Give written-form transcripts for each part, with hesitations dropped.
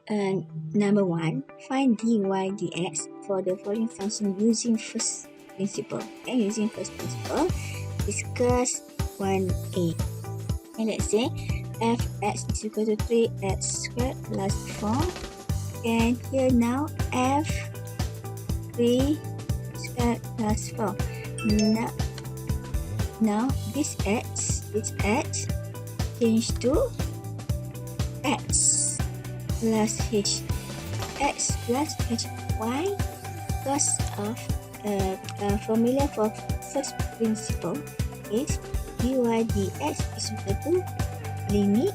Number 1, find dy dx for the following function using first principle. Okay, using first principle, discuss 1a. And let's say fx is equal to 3x squared plus 4. And here now f 3 squared plus 4. Now this x change to x plus h. X plus h. Why? Because of formula for first principle is dy dx is equal to limit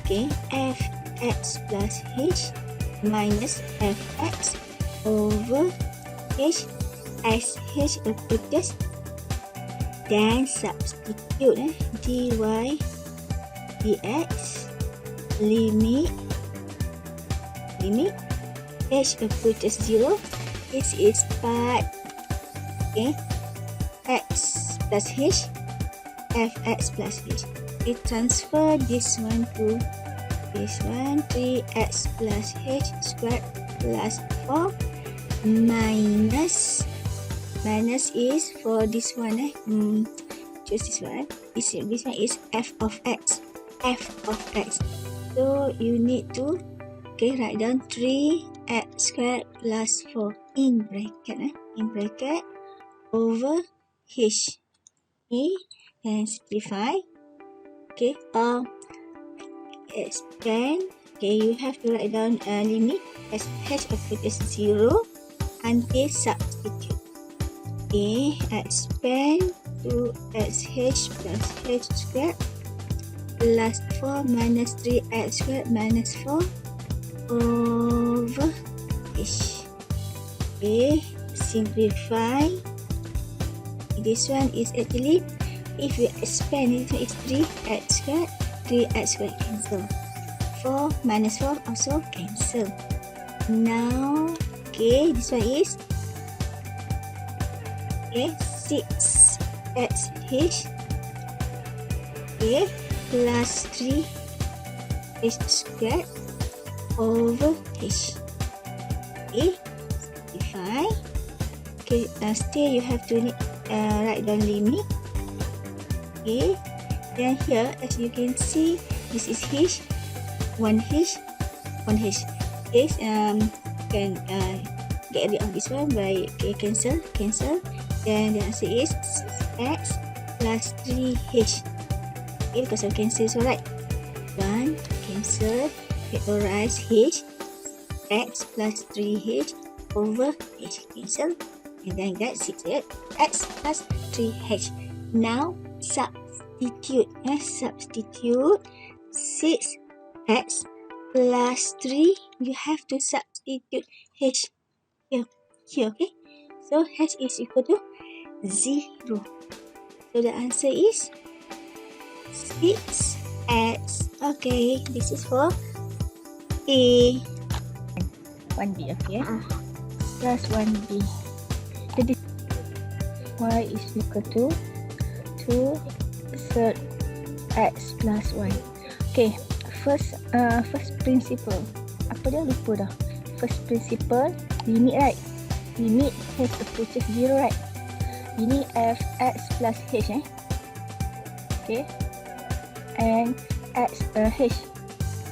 fx plus h minus fx over h as h approaches, then substitute dy dx limit h approaches 0. This is part x plus h, fx plus h. We transfer this one to this one, 3x plus h squared plus 4 minus is for this one choose this one. This one is f of x. So you need to write down 3x squared plus 4 in bracket over h. And simplify. Or expand. You have to write down limit as h approaches 0 until substitute. Expand to sh plus h squared plus 4 minus 3x squared minus 4 over h. Simplify. This one is actually, if you expand, this one is 3x squared. 3x squared cancel. 4 minus 4 also cancel. Now, this one is 6xh plus 3h squared over h. Simplify. Still you have to write down limit. Then here, as you can see, this is h, 1h. Can get rid of this one by cancel. Then the answer is 6x plus 3h. Because of cancel, so right. 1 cancel, factorize h, x plus 3h over h cancel, and then get 6x plus 3h. Now substitute 6x plus 3. You have to substitute h here. So h is equal to 0. So the answer is 6x. This is for A. 1b, plus 1b. Y is equal to 2 third x plus 1. First principle. Apa dia? Lupa dah. First principle, limit, right? Limit h approaches 0, right? Ini fx plus h, and h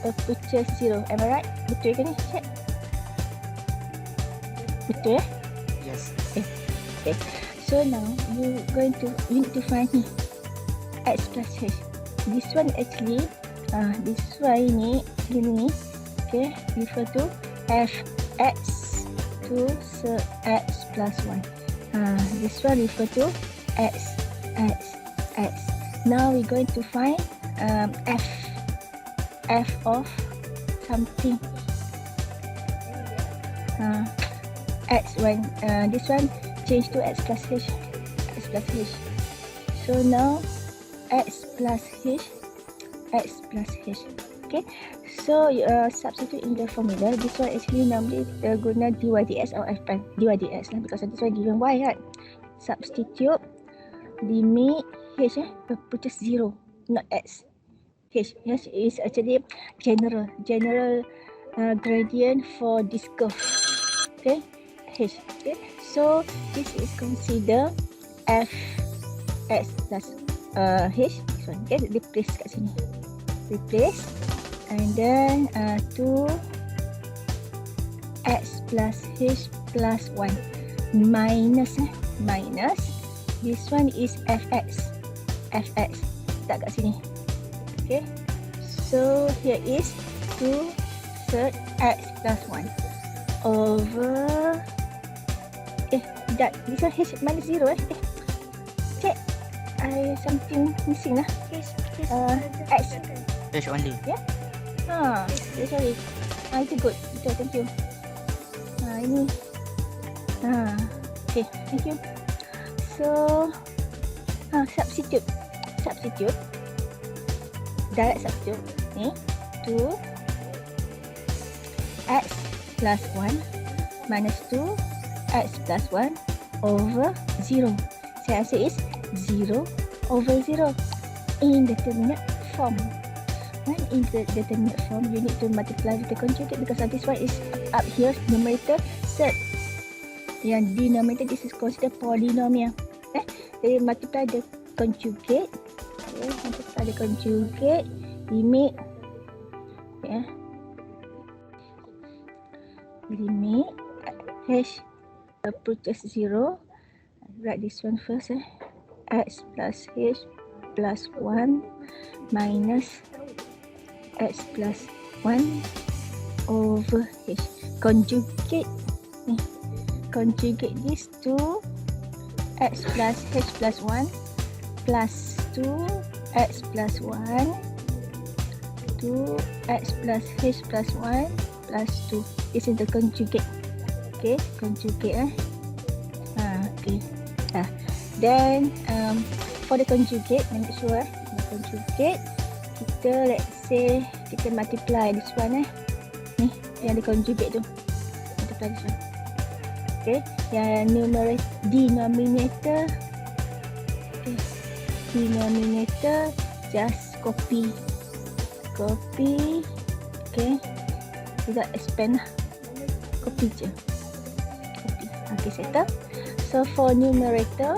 approaches 0. Am I right? Betul ke ni? Check. Betul Yes. So now you need to find x plus h. This one actually, this one ini refer to fx to x plus 1. This one refer to x. Now we're going to find f of something. X1. This one change to x plus h. So now x plus h. So substitute in the formula. This one actually normally guna dy dx or f prime dy dx lah, because this one given y, right? Substitute limit h approaches 0, not x. H is actually general gradient for this curve. Okay, h. Okay, so this is consider fx plus h. This one. Okay, replace kat sini. Replace, and then 2x plus h plus 1 minus minus. This one is fx. Fx. Tak kat sini. Okay. So here is 2 third x plus 1 over that this one h minus 0 check something missing lah. X H only. yeah. Sorry. Itu good. Betul, thank you. Ini okay, thank you. So substitute direct substitute ni 2 x plus 1 minus 2 x plus 1 over 0. Saya rasa is 0 over 0 in determinate form. When in the determinate form, you need to multiply with the conjugate because this one is up here, numerator third. Yang denominator, this is considered polynomial. Jadi multiply the conjugate. Okay, multiply the conjugate, limit. Limit h approaches 0. Write this one first. X plus h plus 1 minus x plus 1 over h. Conjugate conjugate this to x plus h plus 1 plus 2 x plus 1 2 x plus h plus 1 plus 2. This is the conjugate. Okay, conjugate okay. Then for the conjugate, make sure the conjugate kita, let's say kita multiply this one ni yang di conjugate tu, multiply this one. Okay, yang denominator, okay, denominator just copy, okay, tidak expand lah, copy je, copy. Okay, settle. So for numerator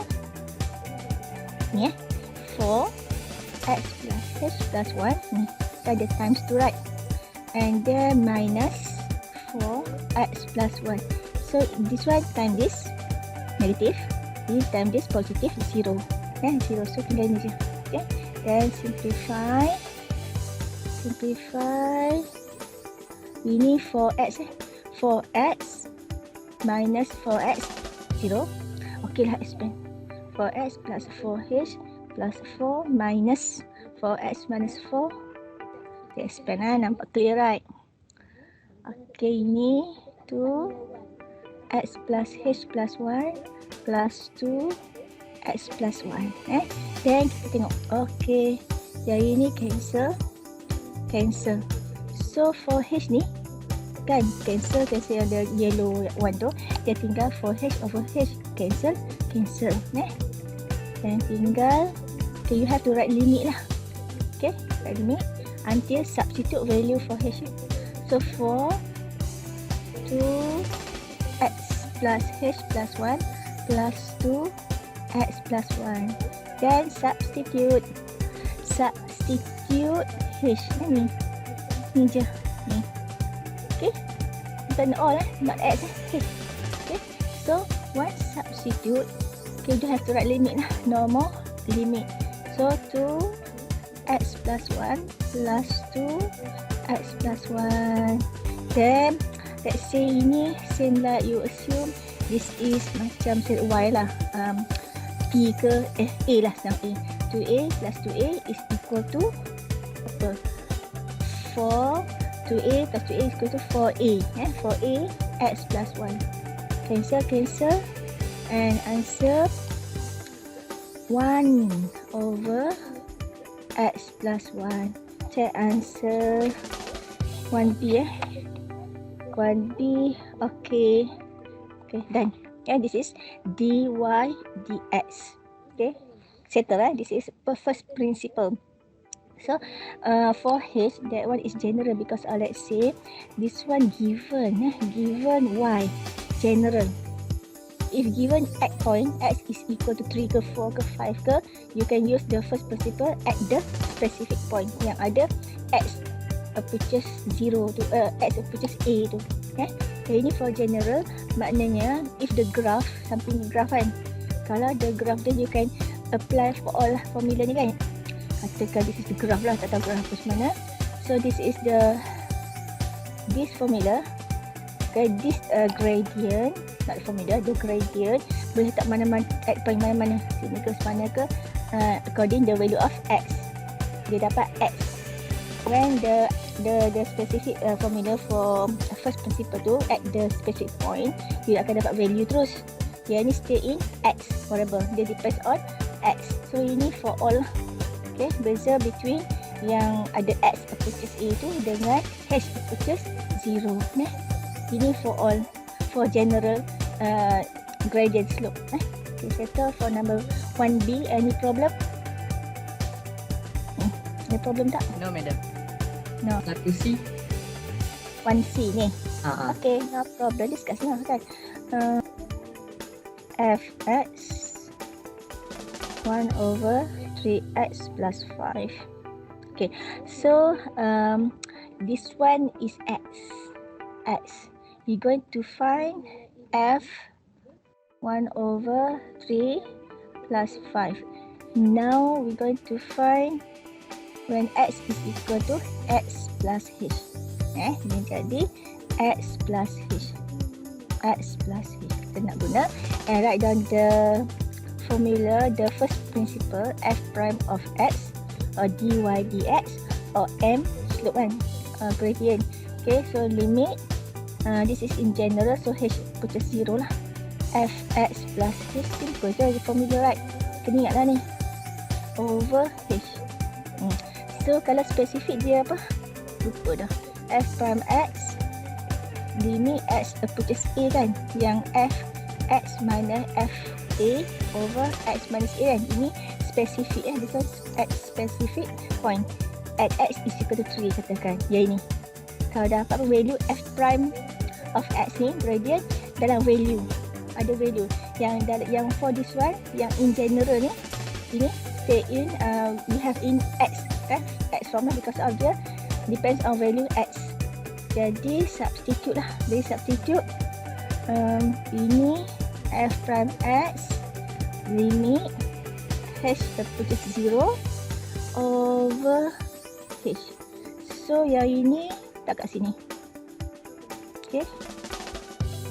ni 4x plus h plus 1 ni kita ada times 2, right? And then minus 4x plus 1. So this one times this negative, this times this positive 0. 0. So tinggal ni je. Okay. Then simplify. Ini 4x 4x minus 4x 0. Okay lah, expand. 4x plus 4h plus 4 minus 4x minus 4. Okay, expand nampak clear, right? Okay, ini 2x plus h plus 1 plus 2x plus 1. Then kita tengok. Okay, yang ini cancel. So for h ni kan cancel yang ada yellow one tu, dia tinggal 4h over h, cancel. Dan tinggal, okay, you have to write limit lah. Okay, write limit until substitute value for h. So for 2x plus h plus 1 plus 2x plus 1, then substitute h ni je ni. Okay, bukan all not x. Okay, so once substitute, okay, you have to write limit lah, normal limit. So 2x plus 1 plus 2x plus 1. Then let's say ini same like you assume this is macam set y lah, p ke a lah, sama a. 2a plus 2a is equal to apa? 4. 2a plus 2a is equal to 4a. 4a x plus 1. Cancel. And answer 1 over x plus 1. Check answer 1b 1b. Okay, done. This is dy dx. Okay, settle. This is first principle. So for H, that one is general because let's say this one given Y, general. If given at point X is equal to 3 ke 4 ke 5 ke, you can use the first principle at the specific point yang ada X approaches 0 tu, X approaches A tu. Okay? So ini for general, maknanya if the graph, something graph kan, kalau the graph then you can apply for all formula ni kan. Katakan this is the graph lah, tak tahu graph apa mana. So this is this formula. Okay, this gradient, not formula, the gradient boleh letak mana-mana, at point mana-mana, sini ke mana ke, according the value of X. Dia dapat X. When the specific formula for first principle tu at the specific point, dia akan dapat value terus. Dia ni stay in X variable. Dia depends on X. So ini for all. Okay, beza between yang ada X approaches A tu dengan H approaches 0. Ini for all, for general gradient slope. Okay, settle for number 1B. Any problem? Ada problem tak? No, madam. No. 1C. 1C ni. Okay, no problem. Discuss lah kan. Fx 1 over 3x plus 5. Okay, so this one is x. We're going to find f 1 over 3 plus 5. Now we're going to find when x is equal to x plus h. Ini jadi x plus h. Kita nak guna and write down the formula, the first principle f prime of x or dy dx or m slope kan, gradient. Okay, so limit, this is in general, so h approaches 0 lah. Fx plus h, simple je formula, right? Kena ingat lah ni, over h. So kalau spesifik dia apa? Lupa dah. F prime x, limit x approaches a kan, yang f x minus f a over x minus a kan. Ini spesifik this one at specific point at x is equal to 3 katakan. Ya ini. Kalau dapat value f prime of x ni, gradient dalam value. Ada value. Yang for this one, yang in general ni, ini stay in, we have in x. X formula because of the depends on value x. Jadi substitute lah. Jadi substitute ini f prime x limit h approaches 0 over h. So yang ini tak kat sini. Okay,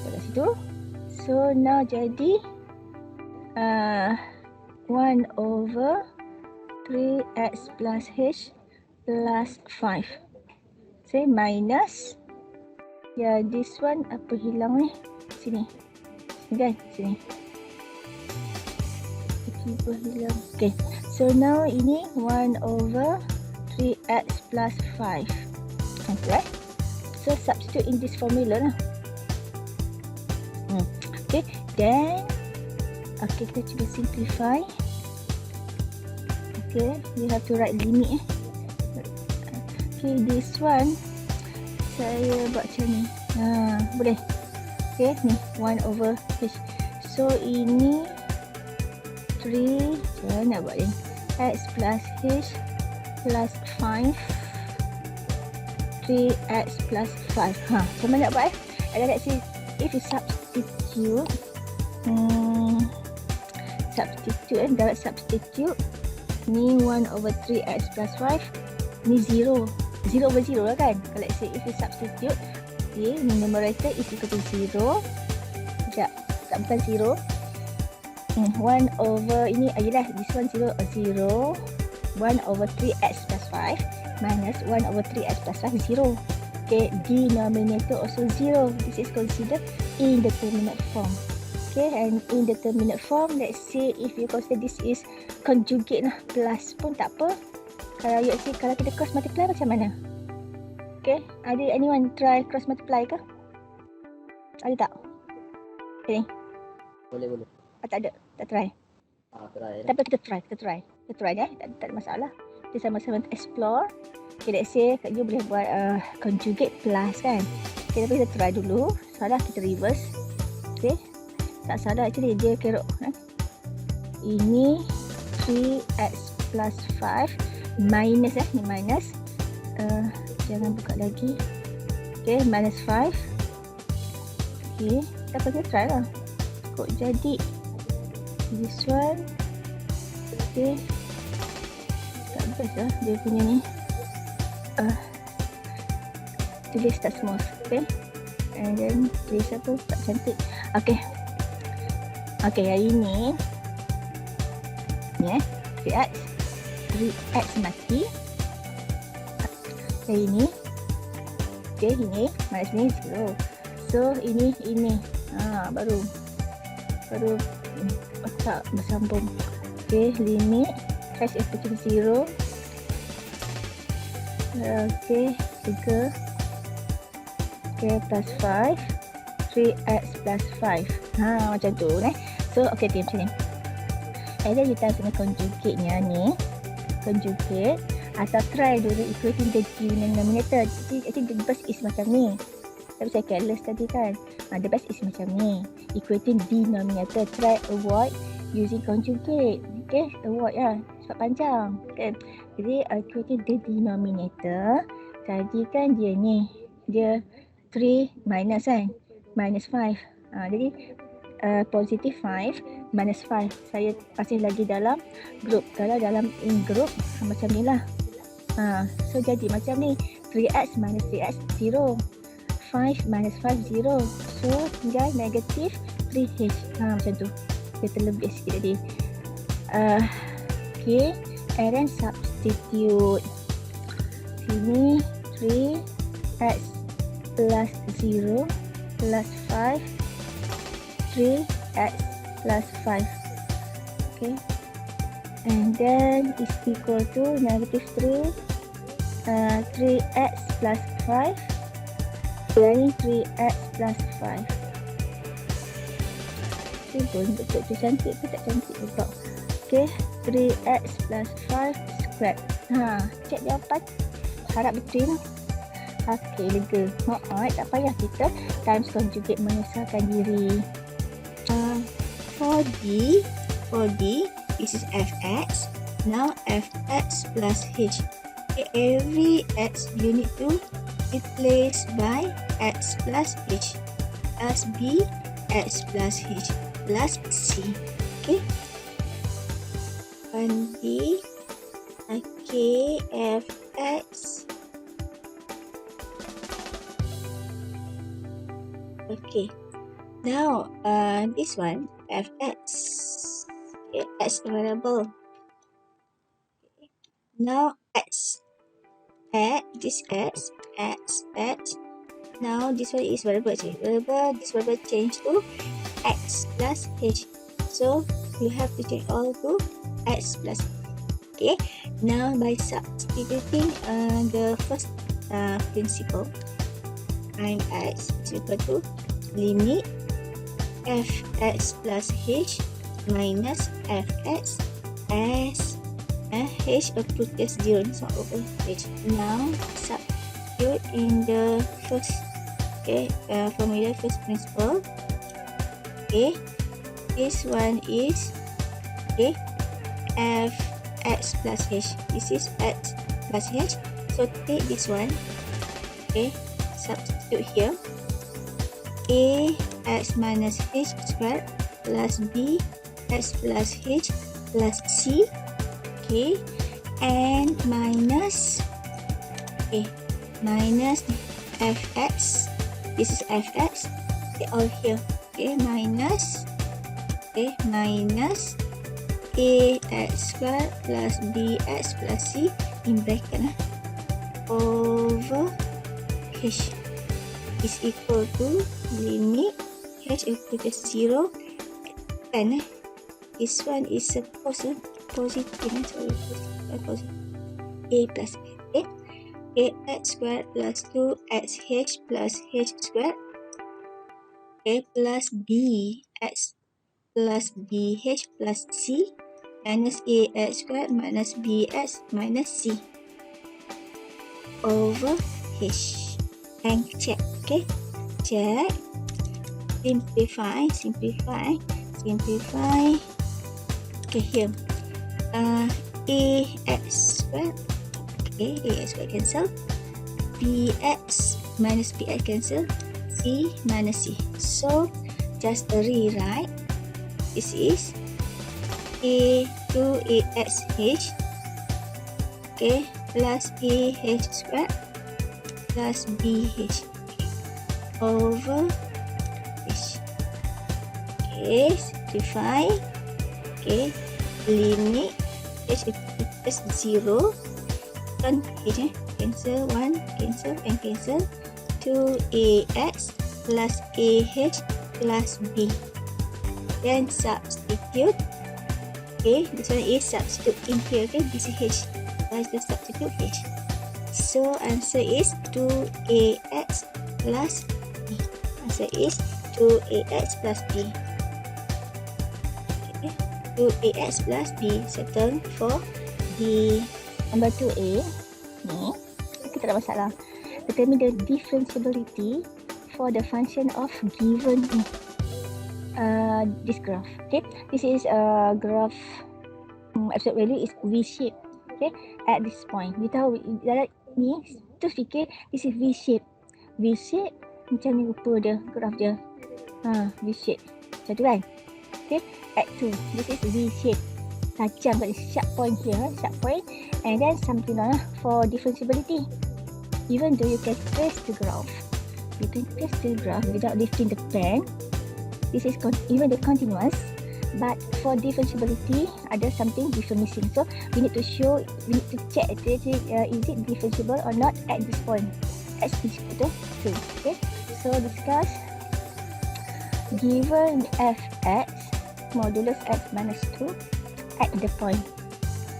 tak kat situ. So now jadi 1 over 3x plus h plus 5. Say minus, ya this one apa hilang ni? Sini kan, sini. Tiba hilang. Okay, so now ini 1 over 3x plus 5. Okay, so substitute in this formula lah. Okay, then kita cuba simplify. Okay, you have to write limit. Okay, this one saya buat macam ni. Boleh. Okay, ni 1 over h. So ini 3, saya nak buat ni, x plus h plus 5, 3x plus 5. Macam mana nak buat let's say if you substitute direct substitute ni 1 over 3x plus 5, ni 0 over 0 lah kan. Kalau let's say if you substitute, okay, numerator is equal to 0. Sekejap, tak bukan 0. 1 over ini ayolah, this one 0 1 over 3x plus 5 minus 1 over 3x plus 5 0. Okay, denominator also 0. This is considered indeterminate form. Okay, and indeterminate form, let's say if you consider this is conjugate lah, plus pun tak apa. Kalau let's say kalau kita cross multiply macam mana? Okay, ada anyone try cross multiply ke? Ada tak? Okay. Boleh. Tak ada, tak try. Try. Tapi kita try ya. Tak ada masalah. Kita sama-sama explore. Okay, let's say Kak Ju boleh buat conjugate plus kan. Okay, tapi kita try dulu. Salah kita reverse. Okay, tak salah actually dia kerok kan. Ini 3x plus 5 minus ni minus. Jangan buka lagi. Okay, minus 5. Okay, kita pergi try lah. Kok jadi this one. Okay, tak best lah dia punya ni. Tulis tak smooth. Okay, and then tulis apa tak cantik. Okay, yang ini ni 3x mati. Yang ini okay, ini minus ni 0. So ini baru tak bersambung. Okay, limit h equal 0. Okay, 3 okay, plus 5 3x plus 5 macam tu So okay, macam ni. And then you time dengan conjugate-nya ni, conjugate atau try dulu equating the denominator. Jadi the best is macam ni. Tapi saya careless tadi kan. The best is macam ni. Equating denominator. Try avoid using conjugate. Okay, avoid lah. Sebab panjang. Okay. Jadi equating the denominator. Tadi kan dia ni. Dia 3 minus kan. Minus 5. Jadi positive 5 minus 5. Saya pasang lagi dalam group. Kalau dalam in group macam ni lah. So jadi macam ni. 3x minus 3x 0. 5 minus 5 0. So tinggal negatif 3h. Macam tu. Dia terlebih sikit tadi. Okay. And then substitute. Sini 3x plus 0 plus 5 3x plus 5. Okay. And then is equal to negative 3x plus 5. Dan 3x plus 5. Simple. Betul tu cantik ke tak cantik pula. Okay. 3x plus 5 square. Cek jawapan. Harap betul. Okay, lega. Tak payah kita times conjugate menyusahkan diri. For D, this is fx. Now fx plus h. Okay, every x you need to replace by x plus h. Plus b, x plus h plus c. Okay. And D, okay, fx. Okay. Now, this one, fx. Okay, x variable. Okay. Now, x. This x. Now, this one is variable. This variable change to x plus h. So, you have to change all to x plus h. Okay. Now, by substituting the first principle, prime x is equal to limit fx plus h minus fx as h equal to 0 over h. Now substitute in the first formula, first principle. Okay, this one is fx plus h. This is x plus h. So take this one. Okay, substitute here. A x minus h squared plus b x plus h plus c. Okay, and minus fx. This is fx. Okay, all here. Okay, minus a x squared plus b x plus c in bracket over h is equal to limit h equal to 0 and this one is positive, positive a plus b. Okay, x squared plus 2xh plus h squared plus b x plus bh plus c minus ax squared minus bx minus c over h. And check. Okay, check. Simplify. Okay, here. Ax squared. Okay, ax squared cancel. Bx minus bx cancel. C minus c. So just rewrite. This is a 2ax h. Okay, plus ah squared plus bh over h. Okay, simplify. Okay, limit h is 0. Kan h cancel 1, cancel and cancel. 2ax plus ah plus b. Then substitute. Okay, this one is substitute in here. Okay, this is h. Let's just substitute h. So answer is 2ax plus b. Answer is 2ax plus b. Okay, 2ax plus b. Settle for the number 2a. Ni, kita tak ada masalah. Determine the differentiability for the function of given this graph. Okay, this is a graph. Absolute value is V-shape. Okay, at this point, you tahu dalam ni, terus fikir this is V-shape. V-shape macam ni rupa dia, graf dia. V-shape. Macam tu kan? Okay, at 2, this is V-shape. Tajam kat sharp point here, sharp point. And then something for differentiability. Even though you can trace the graph, without lifting the pen. This is even the continuous, but for differentiability, ada something different missing. So we need to check is it differentiable or not at this point. X is equal to 2. Okay, so discuss given fx modulus x minus 2 at the point.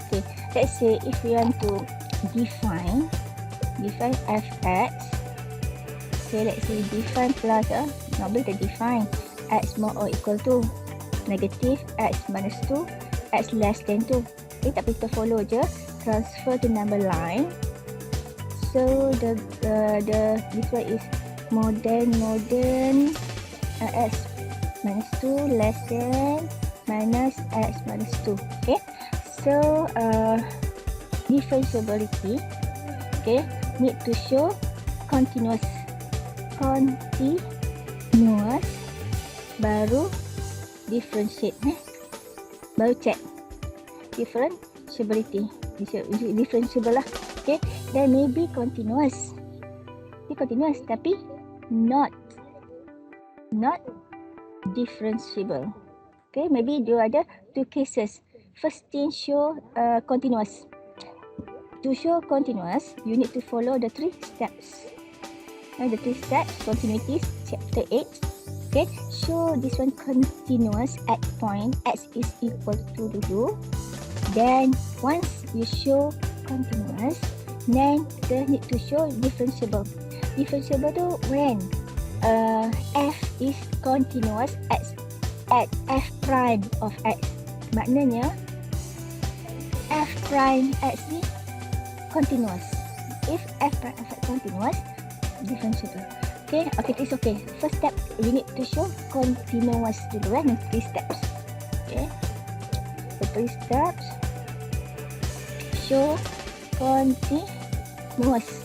Okay, let's say if we want to define fx. Okay, let's say define plus not boleh define x more or equal to negative x minus 2, x less than 2. Okay, tapi kita follow je, transfer to number line. So this one is more than x minus 2 less than minus x minus 2. Okay, so differentiability, okay, need to show continuous, baru differentiate, baru check differentiability, differentiable lah. Okay, then maybe continuous, tapi not differentiable. Okay, maybe there ada two cases. First thing, show continuous. To show continuous, you need to follow the 3 steps. The 3 steps, continuities, chapter 8. Okay, show this one continuous at point x is equal to dulu. Then once you show continuous, then they need to show differentiable. Differentiable tu when f is continuous at f prime of x. Maknanya f prime x ni continuous. If f prime of x continuous, differentiable. Okay, it's okay. First step, we need to show continuous dulu kan, 3 steps. Okay, the 3 steps, show continuous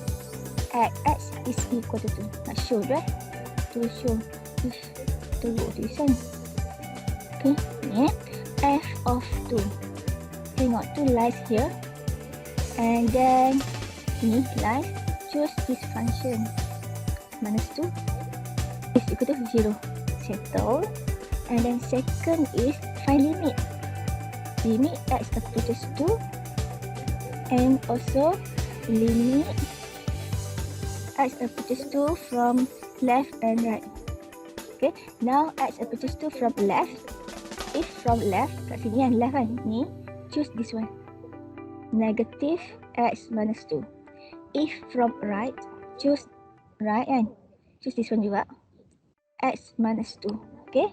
at x is equal to 2. Nak show tu to show this tulisan. Okay, ni f of 2. Tengok 2 lies here, and then ni lies, choose this function. Minus 2 is equal to 0. Settle. And then second is find limit. Limit x approaches 2. And also limit x approaches 2 from left and right. Okay, now x approaches 2 from left. If from left, kat sini yang left kan, ni, choose this one. Negative x minus 2. If from right, choose right kan, choose this one juga, x minus 2. Okay,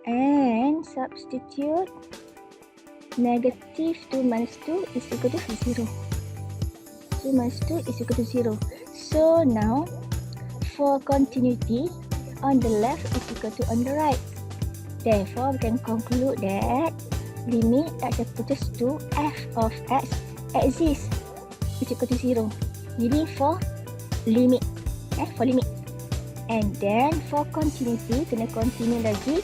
and substitute negative 2 minus 2 is equal to 0. 2 minus 2 is equal to 0. So now, for continuity, on the left is equal to on the right. Therefore, we can conclude that limit x approaches to f of x exists is equal to 0. Ini for limit. For limit. And then for continuity, kena continue lagi.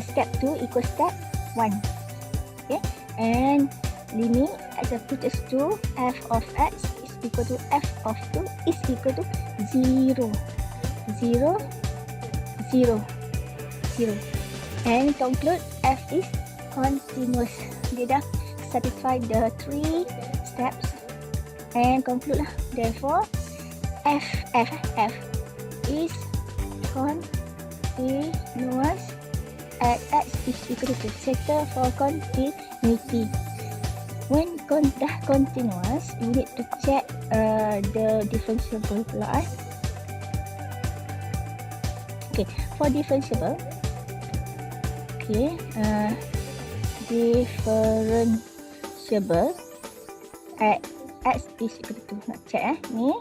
Step 2 equals step 1. Okay. And limit x approaches to f of x is equal to f of 2 is equal to 0. 0, 0, 0. And conclude f is continuous. Dia dah satisfy the 3 steps and conclude lah. Therefore, f is continuous at x is equal to settle for continuity. When dah continuous, you need to check the differentiable pula. Okay, for differentiable. Okay, differentiable at x is equal to, nak check ni.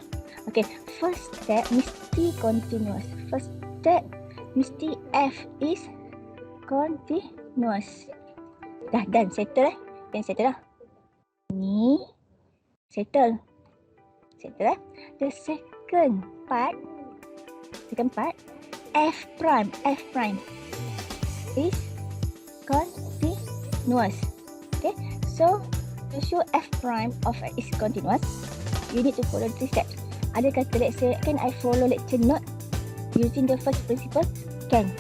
Okay, first step mesti continuous. First step mesti f is continuous. Dah done, settle dan settle dah. Ni settle. Settle The second part f prime is continuous. Okay, so to show f prime of x is continuous, you need to follow 3 steps. Ada kata, let's say, can I follow lecture note using the first principle? Can.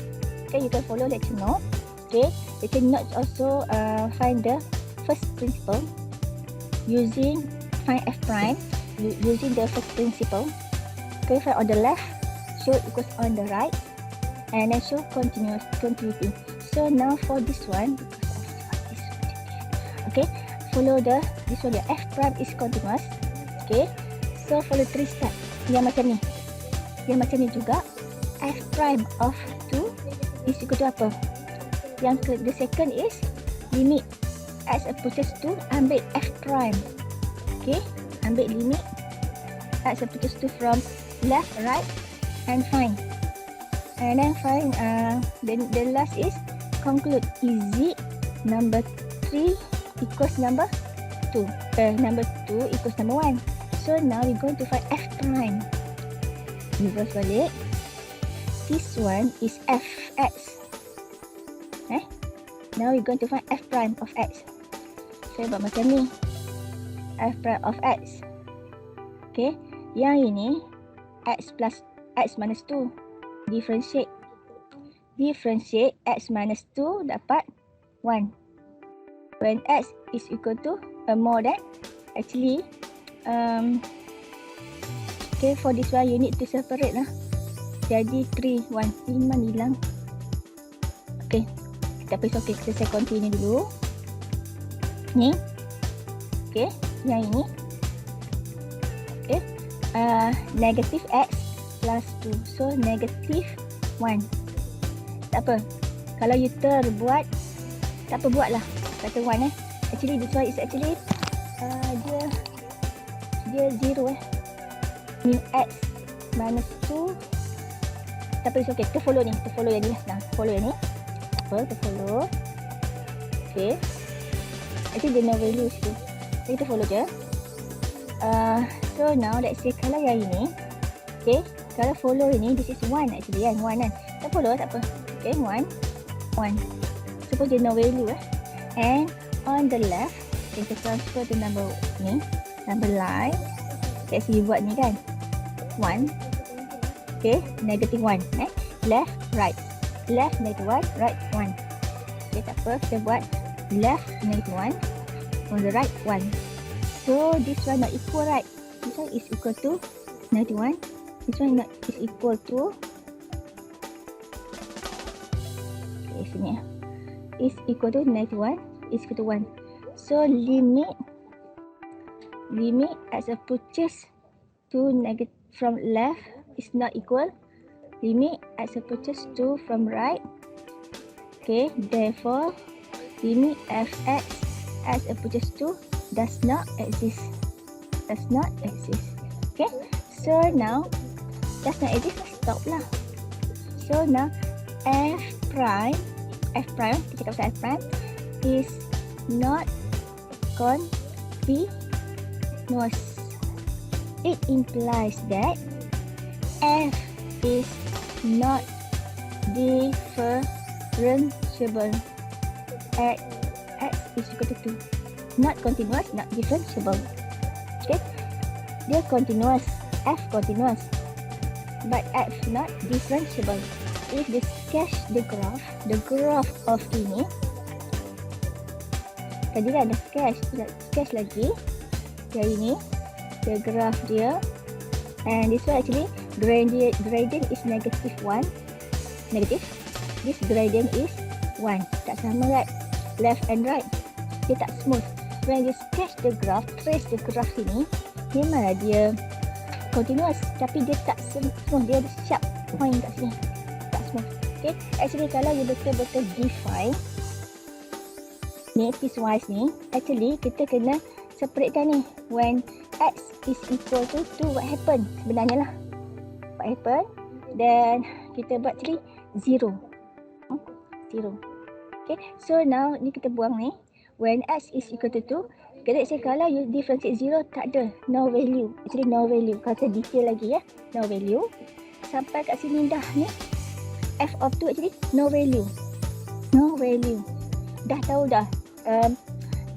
Okay, you can follow lecture note. Okay, lecture note also find the first principle using find f prime using the first principle. Okay, find on the left, show equals on the right, and then show continuity. So now for this one, okay, follow this one. F prime is continuous. Okay, so follow 3 steps. Yang macam ni. Yang macam ni juga. F prime of 2 is equal to apa? The second is limit x approaches to, ambil f prime. Okay, ambil limit x approaches to from left, right, and find. And then find, then the last is conclude. Is it number 3 equals number 2? Number 2 equals number 1. So now we're going to find f prime. Reverse balik. This one is fx. Now we're going to find f prime of x. Saya buat macam ni. F prime of x. Okay. Yang ini x plus x minus 2. Differentiate. Differentiate x minus 2 dapat 1. When x is equal to more than, actually, okay, for this one you need to separate lah. Jadi 3, 1, Iman hilang. Okay, kita pergi okay, kita continue dulu. Ni, okay, yang ini, okay, negative x plus 2, so negative 1. Tak apa, kalau you terbuat, tak apa buat lah, kata 1 Actually this one is actually dia 0 Mu x minus 2. Tapi it's okay, kita follow ni, kita follow yang ni lah. Nah, follow yang ni. Apa, kita follow. Okay. Actually dia no value tu. So kita follow je. So now let's say kalau yang ini, okay, kalau follow ini, this is 1 actually kan, 1 kan. Kita follow tak apa. Okay, 1. Suppose dia no value And on the left, kita transfer to number ni, number line. Let's see buat ni kan. 1. Okay, negative 1. Left, right. Left, negative 1, right, 1. Okay, tak apa. Kita buat left, negative 1. On the right, 1. So, this one not equal, right? This one is equal to negative 1. This one not is equal to, okay, sini is equal to negative 1, is equal to 1. So, limit as approaches to negative from left is not equal. Limit as approaches to from right. Okay, therefore limit fx x approaches 2 does not exist. Does not exist. Okay, so now does not exist, stop lah. So now f prime, kita cakap pasal f prime is not continuous. It implies that f is not differentiable at x is equal to 2. Not continuous, not differentiable. Okay, dia continuous, f continuous, but f not differentiable. If they sketch the graph of ini, tadi dah ada sketch lagi yang ini, the graph dia, and this one actually gradient is -1, negative. This gradient is 1, tak sama, right? Left and right, dia tak smooth. When you sketch the graph, trace the graph ini, memanglah dia continuous, tapi dia tak smooth, dia ada sharp point kat sini, tak smooth. Okay, actually kalau you betul-betul define ni piecewise ni, actually kita kena separatekan ni. When x is equal to 2, what happen sebenarnya lah, what happen, then kita buat actually 0. 0. Okay, so now ni kita buang ni. When x is equal to 2, let's say kalau you differentiate 0, tak ada, no value. Actually no value, kalau saya detail lagi ya, no value. Sampai kat sini dah ni, f of 2 actually no value. No value. Dah tahu dah,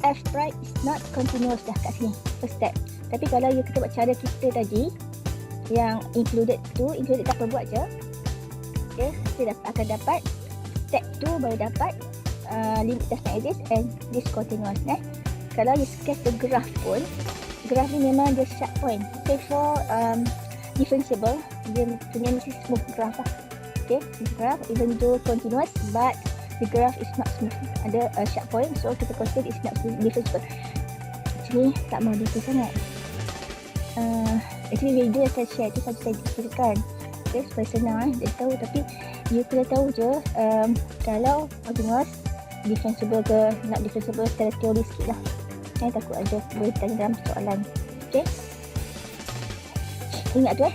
f prime is not continuous dah kat sini, first step. Tapi kalau you kita buat cara kita tadi, yang included tak apa, buat je. Okay, kita akan dapat step 2 baru dapat limit does not exist and this continuous. Kalau you sketch the graph pun, graph ni memang dia sharp point. Okay, for differentiable, dia punya mesti smooth graph lah. Okay, graph even though continuous but the graph is not smooth, ada sharp point, so kita consider it's not differentiable. Actually tak mau detail sangat. Actually video yang saya share tu saya ceritakan, okay, supaya senang dia tahu, tapi you kena tahu je kalau continuous differentiable ke not differentiable secara teori sikit lah. Saya takut ada boleh tanya dalam soalan. Okay, ingat tu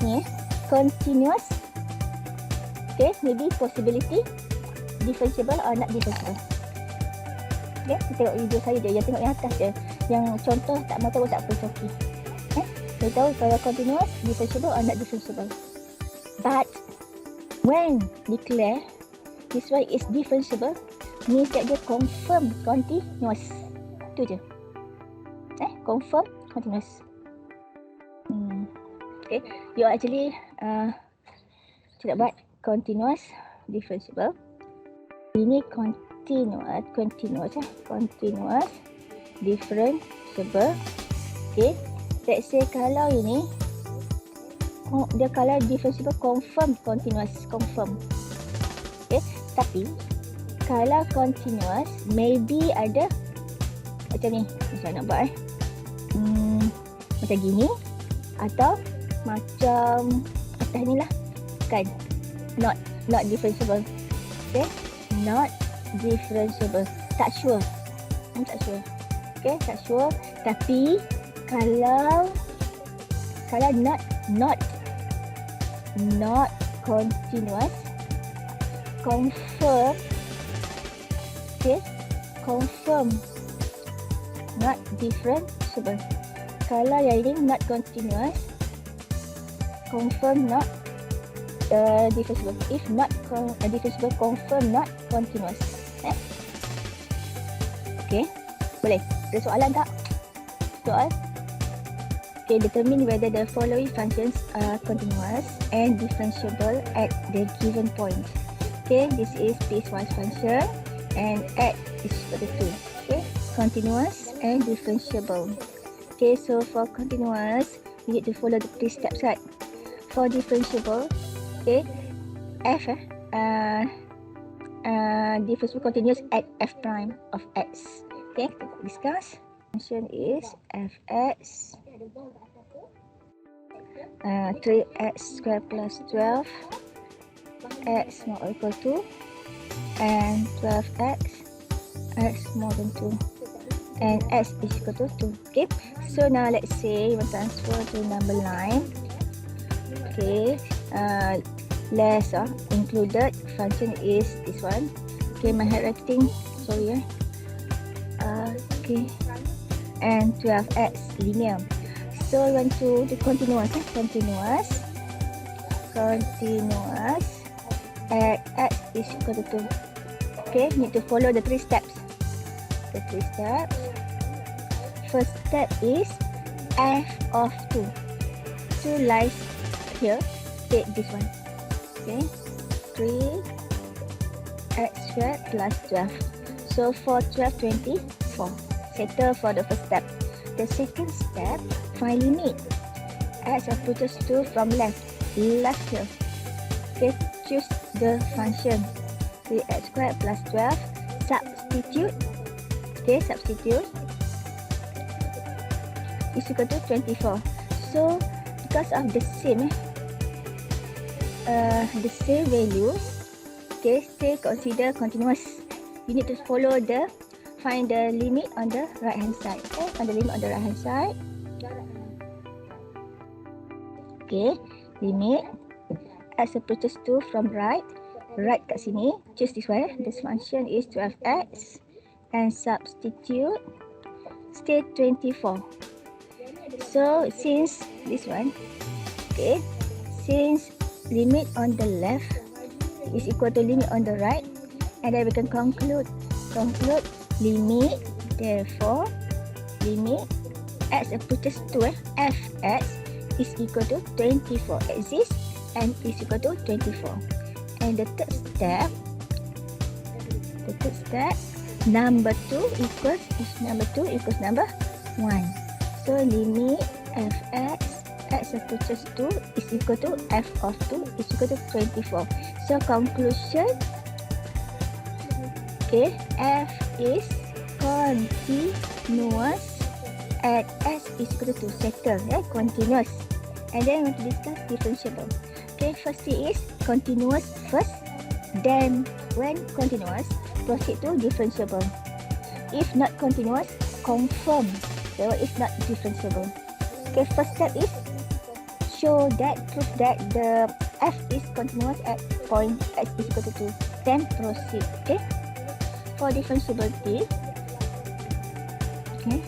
ni continuous. Okay, maybe possibility differentiable or not differentiable. Okay, kita tengok video saya je, yang tengok yang atas je, yang contoh tak mahu tahu tak apa, it's okay. Kita tahu kalau continuous differentiable or not differentiable, but when declare this one is differentiable, means that dia confirm continuous. Tu je. Confirm continuous. Okay, you actually tidak buat continuous differentiable. Ini continuous differentiable. Okay, let's say kalau ini dia kalau differentiable confirm continuous, confirm. Okay, tapi kalau continuous maybe ada macam ni, macam nak buat macam gini atau macam atas ni lah, kan, not differentiable. Okay, not differentiable, tak sure. Okay, tak sure. Tapi kalau not continuous, confirm. Okay, confirm not differentiable. Kalau yang ini not continuous, confirm not differentiable. If not differentiable, confirm not continuous. Okay, boleh. Ada soalan tak? Soal? Okay, determine whether the following functions are continuous and differentiable at the given point. Okay, this is piecewise function and x is equal to 2. Okay, continuous and differentiable. Okay, so for continuous, you need to follow the 3 steps, right? For differentiable, okay, f differentiable continuous at f prime of x. Okay, kita discuss. Function is fx 3x square plus 12 x not equal to and 12x x more than 2 and x is equal to 2. Okay, so now let's say you want to transfer to number line. Okay, less included function is this one. Okay, my handwriting, sorry. Okay, and 12x linear. So we want to do continuous at x is equal to 2. Okay, need to follow the 3 steps. The 3 steps. First step is f of 2. 2 lies here. Take this one. Okay, 3 x squared plus 12. So for 12, 24. Settle for the first step. The second step, find limit. X approaches 2 from left here. Okay, choose the function 3x squared plus 12. Substitute. Okay, substitute is equal to 24. So because of the same value, okay, say consider continuous. You need to follow the find the limit on the right hand side. Okay, find the limit on the right hand side. Okay, limit x approaches 2 from right kat sini. Choose this one. This function is 12x and substitute state 24. So since this one, okay, since limit on the left is equal to limit on the right, and then we can conclude limit, therefore limit x approaches to fx is equal to 24 exists and is equal to 24. And the third step, number 2 equals number 1. So limit fx x approaches 2 is equal to f of 2 is equal to 24. So conclusion, okay, f is continuous at s is equal to 2. Settle, continuous. And then we want to discuss differentiable. Okay, first is continuous first, then when continuous, proceed to differentiable. If not continuous, confirm that it's not differentiable. Okay, first step is prove that the f is continuous at point x is equal to 2. Then proceed. Okay, for differentiability, okay,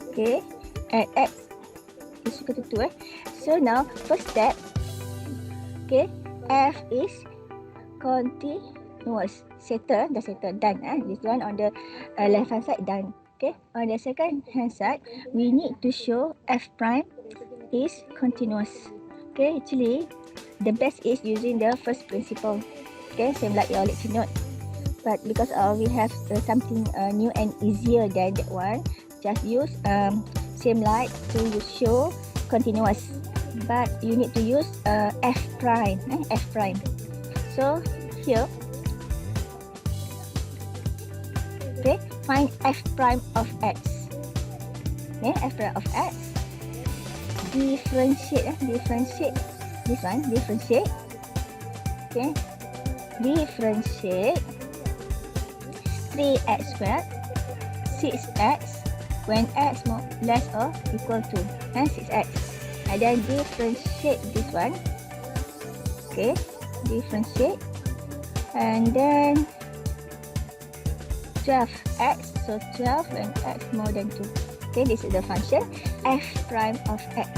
okay, at x is equal to 2. So now first step, okay, f is continuous. Settle, done. This one on the left hand side, done. Okay, on the second hand side, we need to show f prime is continuous. Okay, actually the best is using the first principle. Okay, same like your lecture note. But because we have something new and easier than that one, just use same like to show continuous. But you need to use f prime. So here, okay, find f prime of x. Okay, f prime of x. Differentiate this one. Differentiate. Okay, differentiate 3x squared 6x when x more less or equal to 6x, and then differentiate this one. Okay, differentiate, and then 12x, so 12 when x more than 2. Okay, this is the function f prime of x.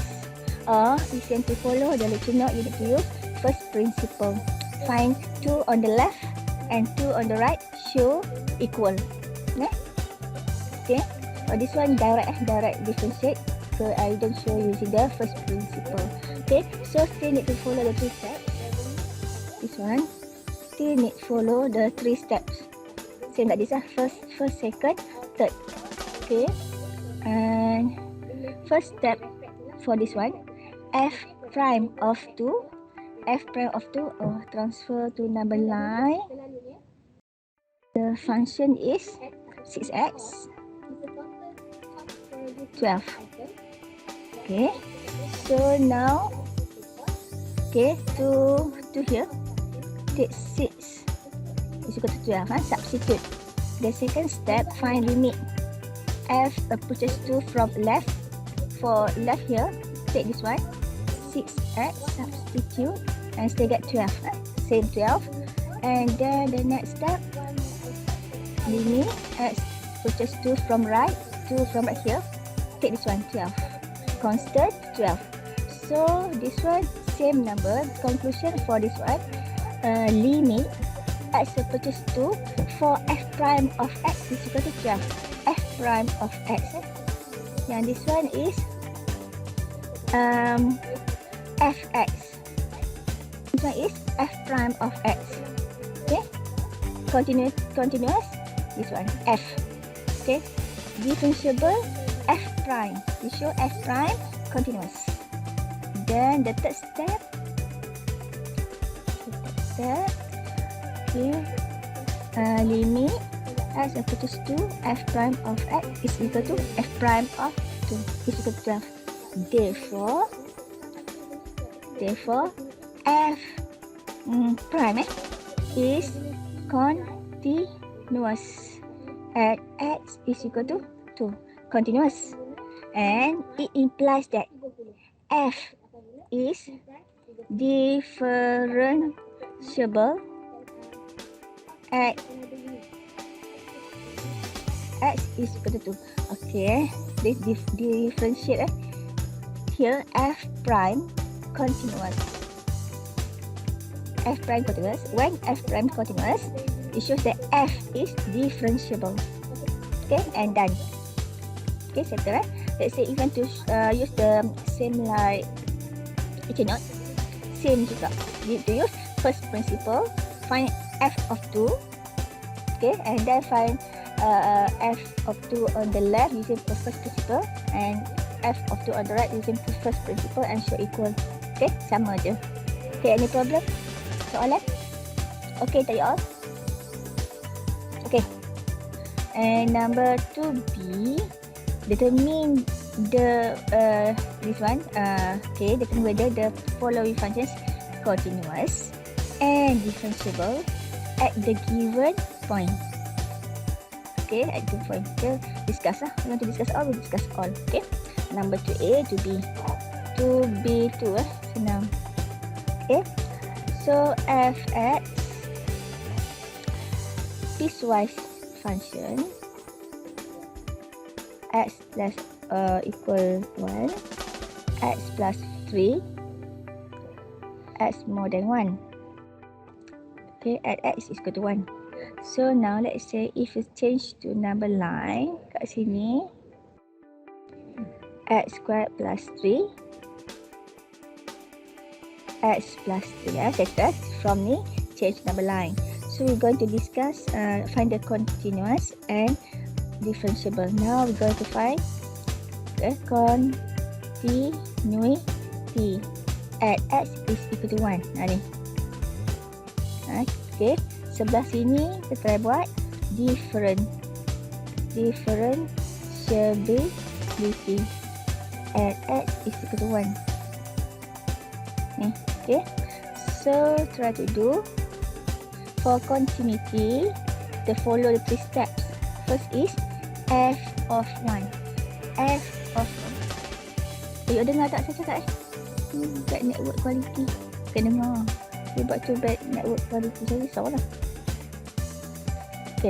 Or if you want to follow the lecture note, you need to use first principle. Find 2 on the left and 2 on the right, show equal. Okay, for this one direct differentiate, so I don't show using the first principle. Okay, so still need to follow the 3 steps. This one still need to follow the 3 steps. Same like this, first, second, third. Okay, and first step for this one, f prime of 2, transfer to number line. The function is 6x 12. Okay, so now, okay, to here, take 6 is equal to 12. Substitute. The second step, find limit. F approaches to from left. For left here, take this one. 6x, substitute, and still get 12. Same 12. And then the next step, limit x approaches to from right, to from right here. Take this one, 12. Constant, 12. So this one, same number. Conclusion for this one, limit x approaches to for f prime of x is equal to 12. F prime of x. And this one is fx. This one is f prime of x. Okay, continuous. This one f. Okay, differentiable f prime. We show f prime continuous. Then the third step. Okay, limit x approaches to f prime of x is equal to f prime of 2 is equal to 12. Therefore, f prime is continuous at x is equal to 2. Continuous. And it implies that f is differentiable at x is equal to 2. Okay, this differentiate here f prime continuous. F prime continuous. When f prime continuous, it shows that f is differentiable. Okay, and done. Okay, settle. Let's say even to use the same like note, same juga. You need to use first principle, find f of 2. Okay, and then find f of 2 on the left using the first principle, and f of 2 on the right using the first principle, and show equal. Okay, sama je. Okay, any problem? Soalan? Okay, thank you all. Okay, and number 2b, determine the this one. Okay, determine whether the following functions continuous and differentiable at the given point. Okay, at the point. Okay, discuss lah. We want to discuss all, we discuss all. Okay, number 2a, 2b, 2b2 senang. Okay, so fx piecewise function x plus equal 1, x plus 3, x more than 1. Okay, at x is equal to 1. So now let's say if you change to number line kat sini, x squared plus 3, x plus 3. Settle from ni, change number line. So we're going to discuss find the continuous and differentiable. Now we're going to find the continuity at x is equal to 1. Ni. Okay, sebelah sini kita try buat differentiability at x is equal to 1. Ni, okay. So try to do for continuity, to follow the 3 steps. First is f of 1. F of 1. You dengar tak saya cakap kat network quality? Kena dengar. Dia buat tu bad network quality, saya risau lah. Okay,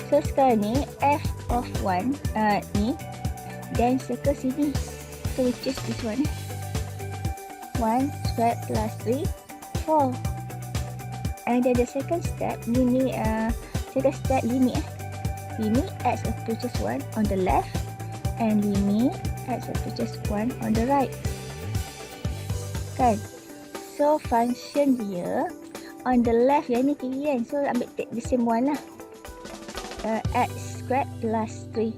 so sekarang ni f of 1 ni, then circle sini. So we choose this one. 1 squared plus 3, 4. And then the second step, second step limit. Limit x approaches 1 on the left, and limit x approaches 1 on the right. Kan? So function dia on the left yang ni kiri kan. So ambil take the same one lah. X squared plus 3.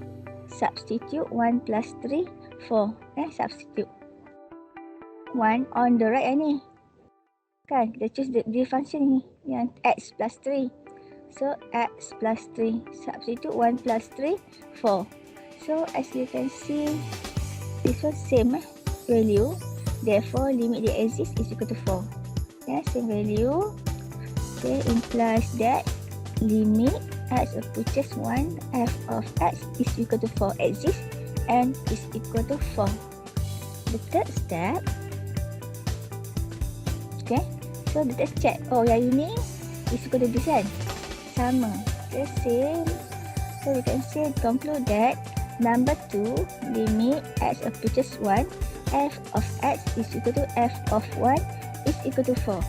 Substitute 1 plus 3, 4. Substitute 1 on the right yang ni. Kan? Kita choose the function ni. Yang x plus 3. So x plus 3. Substitute 1 plus 3, 4. So as you can see, this one same value. Therefore, limit dia exist is equal to 4. Same value. Okay, implies that limit x approaches 1, f of x is equal to 4 exists and is equal to 4. The third step, okay, so let's check. Oh, yang ini is equal to this kan? Sama. Okay, same. So we can say, conclude that number 2, limit x approaches 1, f of x is equal to f of 1 is equal to 4.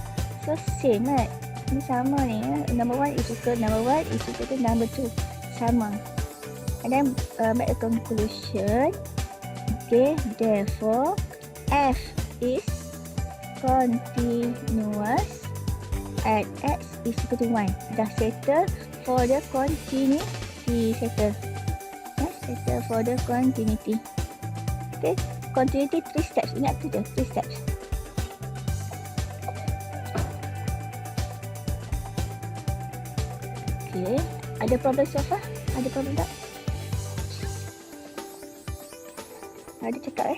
So same kan? Ini sama ni. Number 1 is equal to number 2. Sama. And then make a conclusion. Okay, therefore f is continuous at x is equal to 1. Dah settle for the continuity. Settle for the continuity. Okay, continuity 3 steps. Ingat tu je, 3 steps. Okay, ada problem so far? Ada problem tak? Ada cakap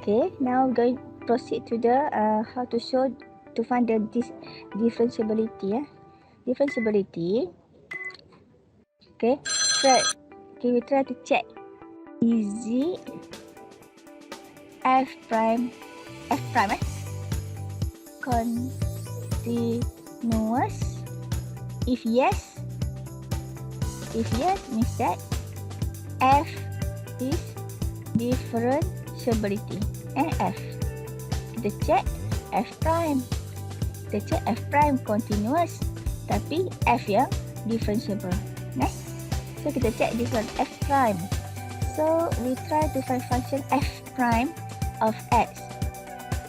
Okay, now we're going to proceed to the how to show to find the differentiability. Differentiability. Okay, we try to check is f prime continuous. If yes means that f is differentiability. And f, kita check f prime. Kita check f prime continuous, tapi f yang differentiable. So kita check this one, f prime. So we try to find function f prime of x.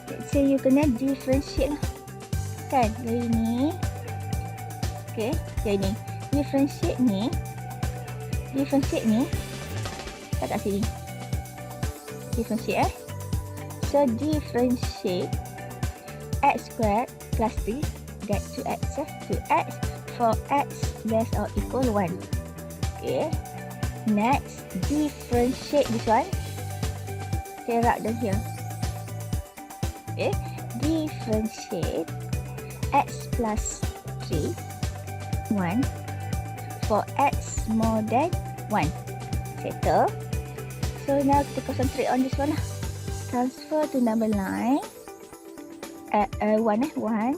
Let's say you kena differentiate lah. Kan, dari ni. Okay, dari ni. Differentiate ni. Tak kat sini. Differentiate So differentiate x squared plus 3 get to x for x less or equal 1. Okay. Next, differentiate this one. Okay, write down here. Okay. Differentiate x plus 3 1 for x more than 1. Settle. So now kita concentrate on this one lah. Transfer to number line. 1.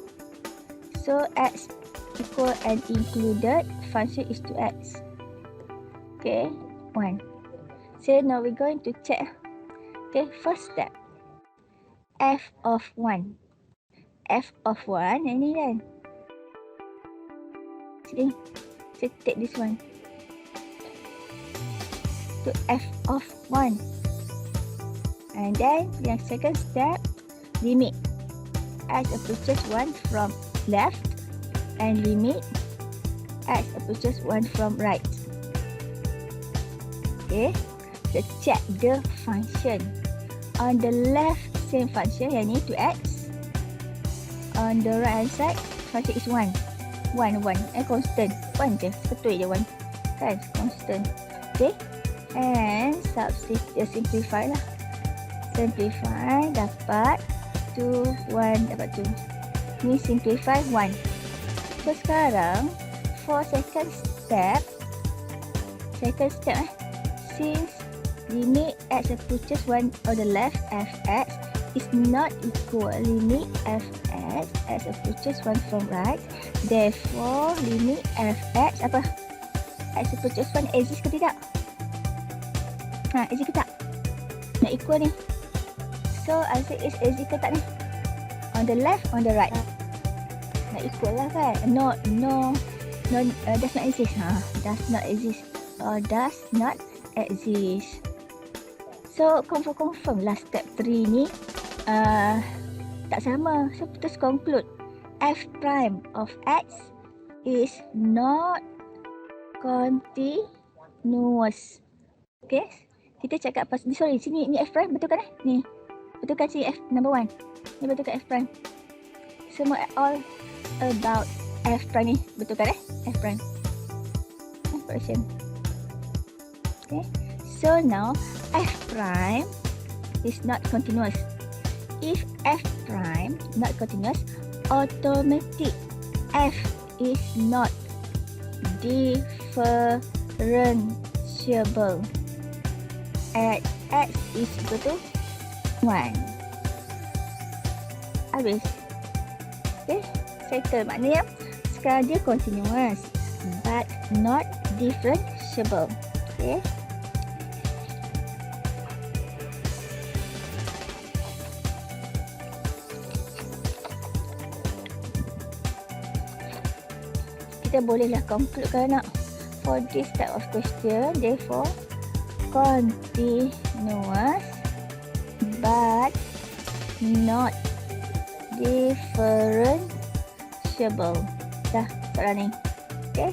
So x equal and included function is 2x. Okay, 1. So now we're going to check. Okay, first step. F of 1. F of 1 yang ni kan. Sini. So take this one. To f of 1. And then yang second step, limit x approaches 1 from left and limit x approaches 1 from right. Okay, so check the function. On the left, same function yang ni 2x. On the right hand side, function is 1. 1, constant. 1 je, betul je 1. Kan, constant. Okay, and simplify lah. Simplify, dapat 2, 1, dapat 2. Ni simplify 1. So sekarang, for second step, since limit x approaches 1 on the left, fx is not equal limit fx x approaches 1 from right, therefore limit fx apa? X approaches 1 exist ke tidak? Exist ke tak? Nak equal ni. So answer is exist ke tak ni? On the left, on the right. Nak equal lah kan? No, does not exist. Does not exist. Does not exist. So confirm lah step 3 ni tak sama. So terus conclude f prime of x is not continuous. Okay, kita cakap pas ni, sorry, sini ni f prime betul kan ni? Betul kan sini f number 1? Ni betul kan f prime? Semua all about f prime ni, betul kan f prime? Question. Okay, so now f prime is not continuous. If f prime not continuous, automatic f is not differentiable at x is equal to 1. Habis. Okay, settle. Maknanya sekarang dia continuous but not differentiable. Okay. Kita bolehlah conclude kan nak, for this type of question, therefore continuous but not differentiable. Dah soalan ni. Okay,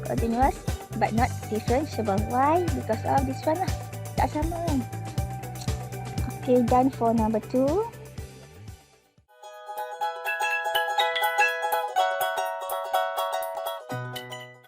continuous but not differentiable. Why? Because of this one lah, tak sama kan. Okay, done for number 2.